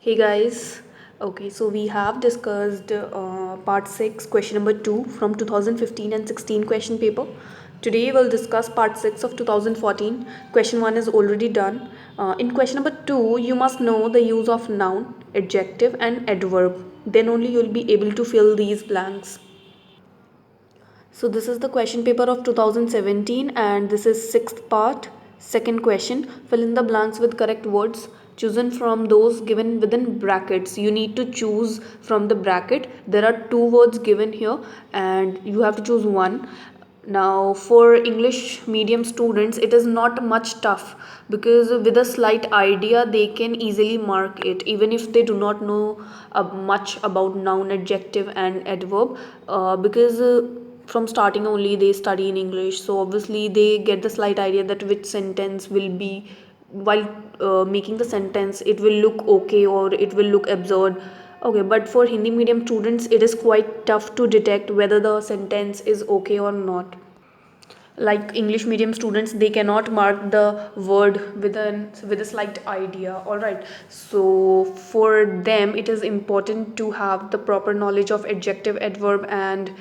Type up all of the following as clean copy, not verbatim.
Hey guys, okay, so we have discussed part 6, question number 2 from 2015 and 16 question paper. Today we'll discuss part 6 of 2014. Question 1 is already done. In question number 2, you must know the use of noun, adjective, and adverb. Then only you'll be able to fill these blanks. So this is the question paper of 2017 and this is sixth part. Second question, fill in the blanks with correct words chosen from those given within brackets. You need to choose from the bracket. There are two words given here and you have to choose one. Now for English medium students it is not much tough because with a slight idea they can easily mark it even if they do not know much about noun, adjective and adverb because from starting only they study in English, so obviously they get the slight idea that which sentence will be, while making the sentence it will look okay or it will look absurd. Okay, but for Hindi medium students it is quite tough to detect whether the sentence is okay or not. Like English medium students they cannot mark the word with a slight idea. All right, so for them it is important to have the proper knowledge of adjective, adverb and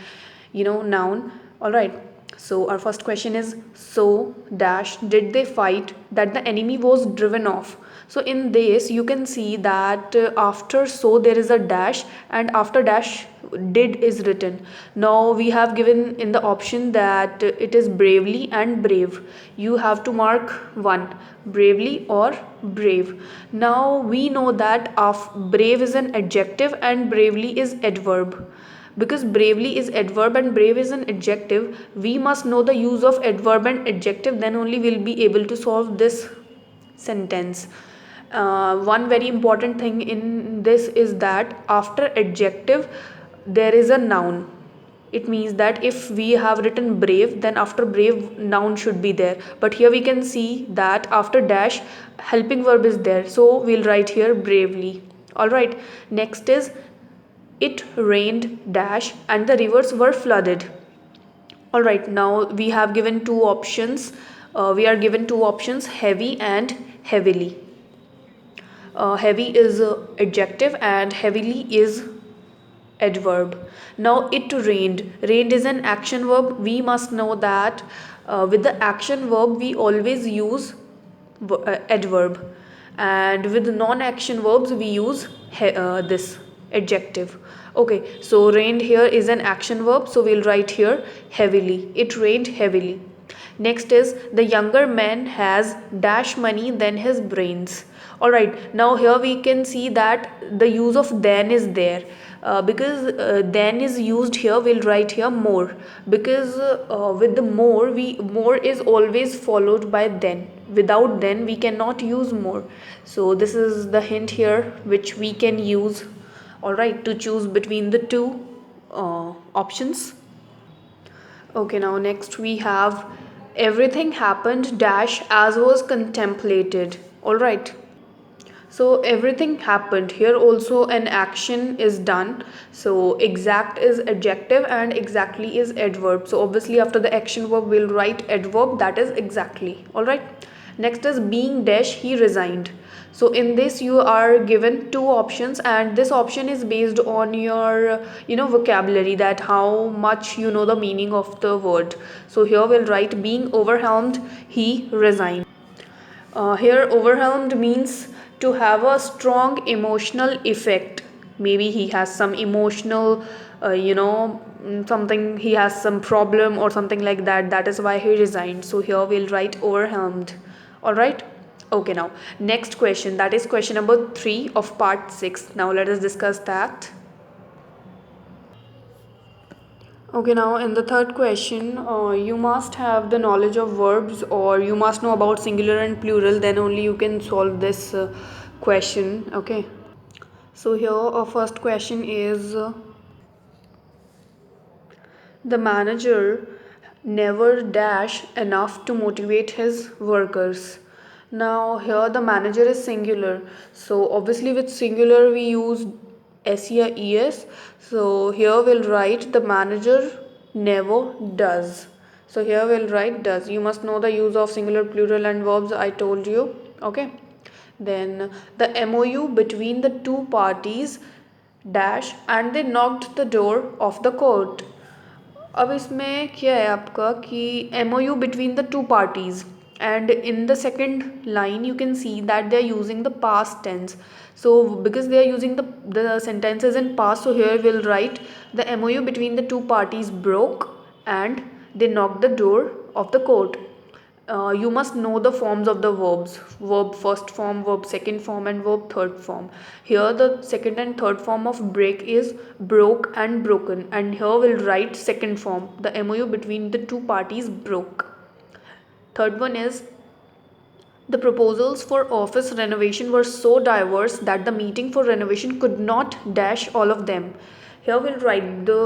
noun. All right, so our first question is, so dash did they fight that the enemy was driven off. So in this you can see that after so there is a dash and after dash did is written. Now we have given in the option that it is bravely and brave. You have to mark one, bravely or brave. Now we know that of brave is an adjective and bravely is adverb. Because bravely is adverb and brave is an adjective, we must know the use of adverb and adjective, then only we'll be able to solve this sentence. One very important thing in this is that after adjective there is a noun. It means that if we have written brave, then after brave noun should be there, but here we can see that after dash helping verb is there, so we'll write here bravely. All right, next is it rained dash and the rivers were flooded. All right, now we have given two options. We are given two options, heavy and heavily. Heavy is adjective and heavily is adverb. Now it rained. Rained is an action verb. We must know that with the action verb we always use adverb, and with non-action verbs we use this adjective. Okay, so rained here is an action verb, so we'll write here heavily. It rained heavily. Next is the younger man has dash money than his brains. All right, now here we can see that the use of then is there. Because then is used here, we'll write here more, because with the more is always followed by then. Without then we cannot use more, so this is the hint here which we can use, all right, to choose between the two options. Okay, now next we have everything happened dash as was contemplated. All right, so everything happened here, also an action is done. So exact is adjective and exactly is adverb, so obviously after the action verb we'll write adverb, that is exactly. All right, next is being dash he resigned. So in this you are given two options and this option is based on your vocabulary, that how much you know the meaning of the word. So here we'll write being overwhelmed he resigned. Here overwhelmed means to have a strong emotional effect. Maybe he has some emotional something, he has some problem or something like that, that is why he resigned. So here we'll write overwhelmed. All right, okay, now next question, that is question number 3 of part 6. Now let us discuss that. Okay, now in the third question, you must have the knowledge of verbs or you must know about singular and plural, then only you can solve this question. Okay, so here our first question is, the manager never dash enough to motivate his workers. Now here the manager is singular, so obviously with singular we use SES. So here we'll write the manager never does. So here we'll write does. You must know the use of singular, plural and verbs, I told you. Okay, Then the MOU between the two parties dash and they knocked the door of the court. अब इसमें क्या है आपका कि MOU between the two parties, and in the second line you can see that they are using the past tense. So because they are using the sentences in past, so here we'll write the MOU between the two parties broke and they knocked the door of the court. You must know the forms of the verbs: verb first form, verb second form, and verb third form. Here the second and third form of break is broke and broken, and here we'll write second form, the MOU between the two parties broke. Third one is the proposals for office renovation were so diverse that the meeting for renovation could not dash all of them. Here we'll write the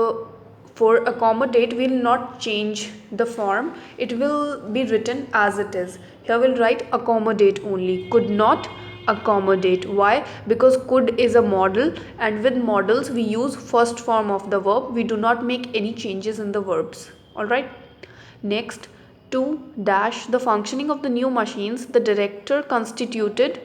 for accommodate will not change the form, it will be written as it is. Here we'll write accommodate only, could not accommodate. Why? Because could is a model, and with models we use first form of the verb, we do not make any changes in the verbs. Alright. Next, to dash the functioning of the new machines, the director constituted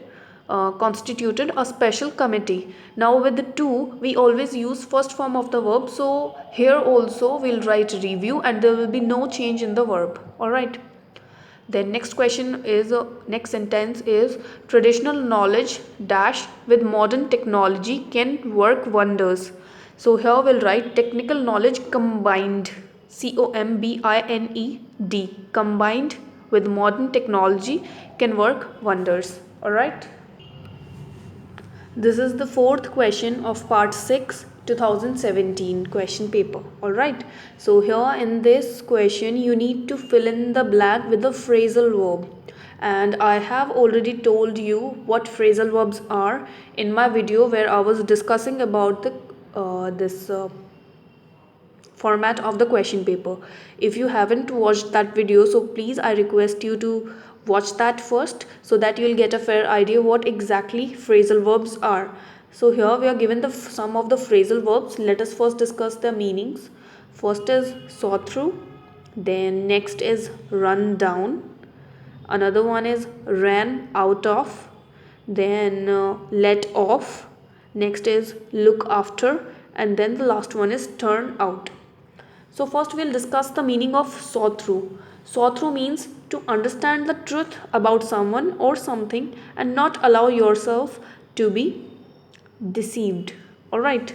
a special committee. Now with the to, we always use first form of the verb, so here also we'll write review and there will be no change in the verb. Alright. Then next question is next sentence is traditional knowledge dash with modern technology can work wonders. So here we'll write technical knowledge combined, COMBINED, combined with modern technology can work wonders. Alright. This is the fourth question of part 6 2017 question paper. Alright. So here in this question you need to fill in the blank with the phrasal verb. And I have already told you what phrasal verbs are in my video where I was discussing about the this format of the question paper. If you haven't watched that video, so please I request you to watch that first so that you'll get a fair idea what exactly phrasal verbs are. So here we are given the some of the phrasal verbs. Let us first discuss their meanings. First is saw through, then next is run down, another one is ran out of, then let off, next is look after, and then the last one is turn out. So first we'll discuss the meaning of saw through. Saw through means to understand the truth about someone or something and not allow yourself to be deceived. Alright.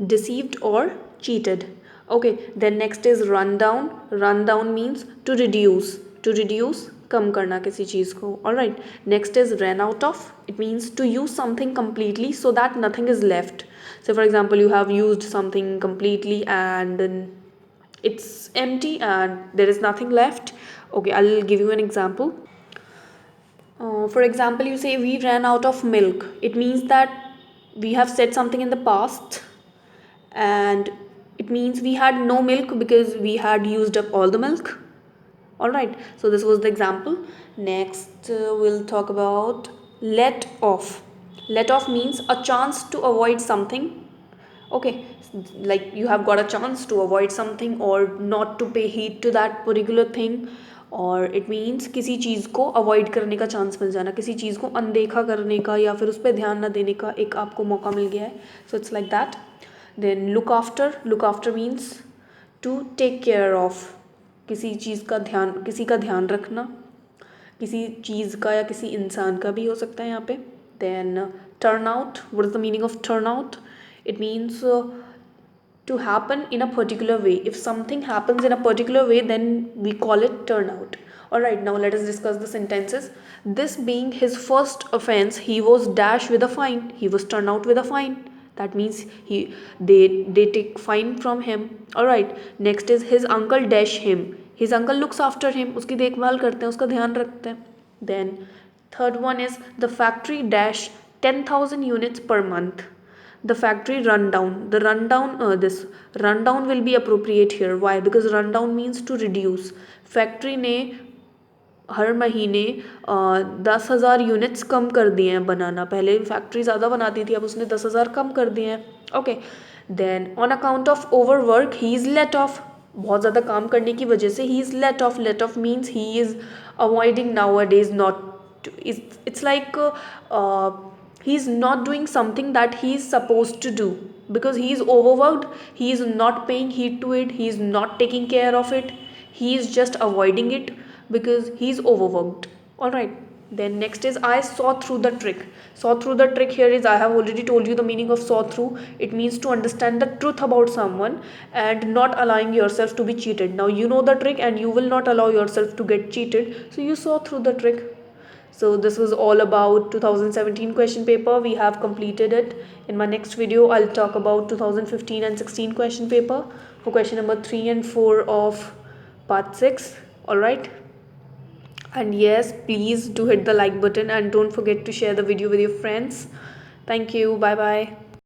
Deceived or cheated. Okay, then next is run down. Run down means to reduce. To reduce, कम करना किसी चीज़ को. Alright. Next is ran out of. It means to use something completely so that nothing is left. So for example, you have used something completely and then it's empty and there is nothing left. Okay, I'll give you an example. For example, you say we ran out of milk. It means that we have said something in the past and it means we had no milk because we had used up all the milk. Alright, so this was the example. Next, we'll talk about let off. Let off means a chance to avoid something. Okay, like you have got a chance to avoid something or not to pay heed to that particular thing, और it means किसी चीज़ को avoid करने का chance मिल जाना, किसी चीज़ को अनदेखा करने का या फिर उस पर ध्यान न देने का एक आपको मौका मिल गया है. So it's like that. Then look after means to take care of, किसी चीज़ का ध्यान, किसी का ध्यान रखना, किसी चीज़ का या किसी इंसान का भी हो सकता है यहाँ पे. Then turn out. What is the meaning of turn out? It means to happen in a particular way. If something happens in a particular way, then we call it turnout. Alright, now let us discuss the sentences. This being his first offense, he was dashed with a fine. He was turned out with a fine. That means they take fine from him. Alright, next is his uncle dash him. His uncle looks after him. उसकी देखभाल करते हैं, उसका ध्यान रखते हैं. Then third one is the factory dash 10,000 units per month. The factory rundown. The rundown, this rundown will be appropriate here. Why? Because rundown means to reduce. Factory ने हर महीने 10,000 यूनिट्स कम कर दिए हैं बनाना. पहले फैक्ट्री ज़्यादा बनाती थी, अब उसने 10,000 कम कर दिए हैं. Okay. Then on account of over work he is laid off. बहुत ज़्यादा काम करने की वजह से he is laid off. Laid off means he is avoiding nowadays not it's like he's not doing something that he's supposed to do because he's overworked, he's not paying heed to it, he's not taking care of it, he's just avoiding it because he's overworked. All right, then next is I saw through the trick. Saw through the trick here is, I have already told you the meaning of saw through. It means to understand the truth about someone and not allowing yourself to be cheated. Now you know the trick and you will not allow yourself to get cheated, so you saw through the trick. So this was all about 2017 question paper. We have completed it. In my next video I'll talk about 2015 and 16 question paper for question number 3 and 4 of part 6. All right, and yes, please do hit the like button and don't forget to share the video with your friends. Thank you. Bye bye.